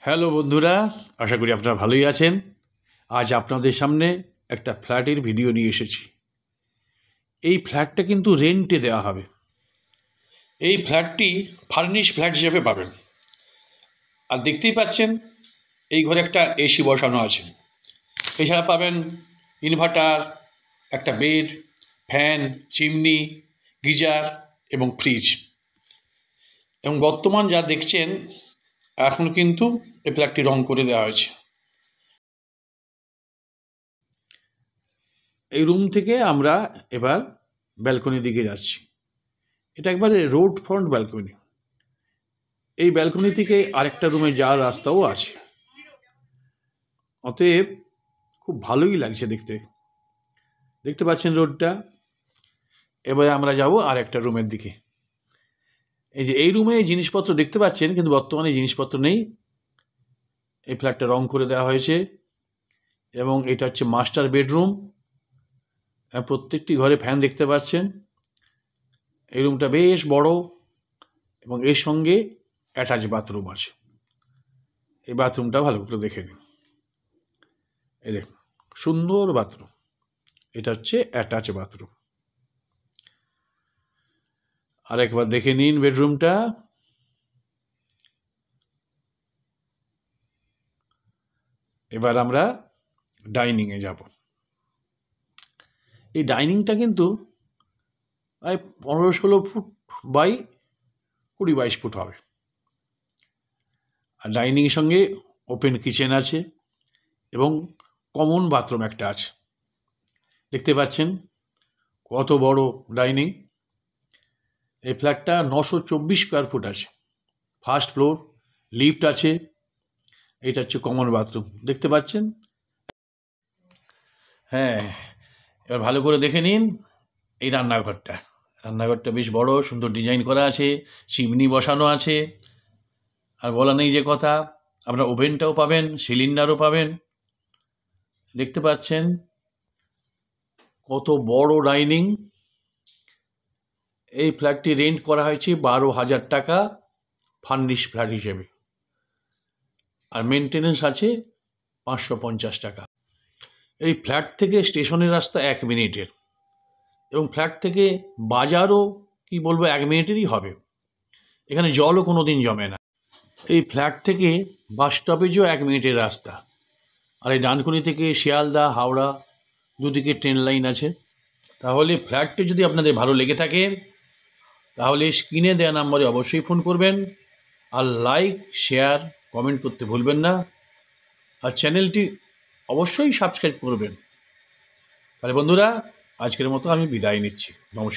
Hello বন্ধুরা, আশা করি আপনারা ভালোই আছেন। আজ আপনাদের সামনে একটা ফ্ল্যাটের ভিডিও নিয়ে এসেছি। এই ফ্ল্যাটটা কিন্তু রেন্টে দেওয়া হবে। এই ফ্ল্যাটটি ফার্নিশ ফ্ল্যাট হিসেবে পাবেন। আর দেখতেই পাচ্ছেন এই ঘরে একটা এসি বসানো আছে। এছাড়া পাবেন ইনভার্টার, একটা বেড, ফ্যান, চিমনি, গিজার এবং ফ্রিজ। এবং বর্তমান যা দেখছেন এখন কিন্তু এই ফ্ল্যাটটি রং করে দেওয়া হয়েছে। এই রুম থেকে আমরা এবার ব্যালকনির দিকে যাচ্ছি। এটা একবারে রোড ফ্রন্ট ব্যালকনি। এই ব্যালকনি থেকে আরেকটা রুমে যাওয়ার রাস্তাও আছে। অতএব খুব ভালোই লাগছে দেখতে। দেখতে পাচ্ছেন রোডটা। এবারে আমরা যাব আরেকটা রুমের দিকে। এই যে এই রুমে জিনিসপত্র দেখতে পাচ্ছেন, কিন্তু বর্তমানে জিনিসপত্র নেই। এই ফ্ল্যাটটা রং করে দেওয়া হয়েছে এবং এটা হচ্ছে মাস্টার বেডরুম। প্রত্যেকটি ঘরে ফ্যান দেখতে পাচ্ছেন। এই রুমটা বেশ বড় এবং এর সঙ্গে অ্যাটাচ বাথরুম আছে। এই বাথরুমটা ভালো করে দেখে নিন। এই দেখুন, সুন্দর বাথরুম। এটা হচ্ছে অ্যাটাচ বাথরুম। আর একবার দেখে নিন বেডরুমটা। এবার আমরা ডাইনিংয়ে যাব। এই ডাইনিংটা কিন্তু প্রায় 15-16 ফুট বাই 20-22 ফুট হবে। আর ডাইনিংয়ের সঙ্গে ওপেন কিচেন আছে এবং কমন বাথরুম একটা আছে। দেখতে পাচ্ছেন কত বড় ডাইনিং। এই ফ্ল্যাটটা 924 স্কোয়ার ফুট আছে। ফার্স্ট ফ্লোর, লিফট আছে। এটা হচ্ছে কমন বাথরুম, দেখতে পাচ্ছেন। হ্যাঁ, এবার ভালো করে দেখে নিন এই রান্নাঘরটা। রান্নাঘরটা বেশ বড়, সুন্দর ডিজাইন করা আছে, চিমনি বসানো আছে। আর বলা নেই যে কথা, আপনারা ওভেনটাও পাবেন, সিলিন্ডারও পাবেন। দেখতে পাচ্ছেন কত বড় ডাইনিং। এই ফ্ল্যাটটি রেন্ট করা হয়েছে 12,000 টাকা ফার্নিশ ফ্ল্যাট হিসেবে। আর মেনটেনেন্স আছে 550 টাকা। এই ফ্ল্যাট থেকে স্টেশনের রাস্তা 1 মিনিটের এবং ফ্ল্যাট থেকে বাজারও কি বলবো 1 মিনিটেরই হবে। এখানে জলও কোনো দিন জমে না। এই ফ্ল্যাট থেকে বাস স্টপেজও 1 মিনিটের রাস্তা। আর এই ডানকুনি থেকে শিয়ালদা, হাওড়া দুদিকে ট্রেন লাইন আছে। তাহলে ফ্ল্যাটটি যদি আপনাদের ভালো লেগে থাকে তাহলে স্ক্রিনে দেওয়া নাম্বারে অবশ্যই ফোন করবেন। আর লাইক, শেয়ার, কমেন্ট করতে ভুলবেন না। আর চ্যানেলটি অবশ্যই সাবস্ক্রাইব করবেন। তাহলে বন্ধুরা, আজকের মতো আমি বিদায় নিচ্ছি। নমস্কার।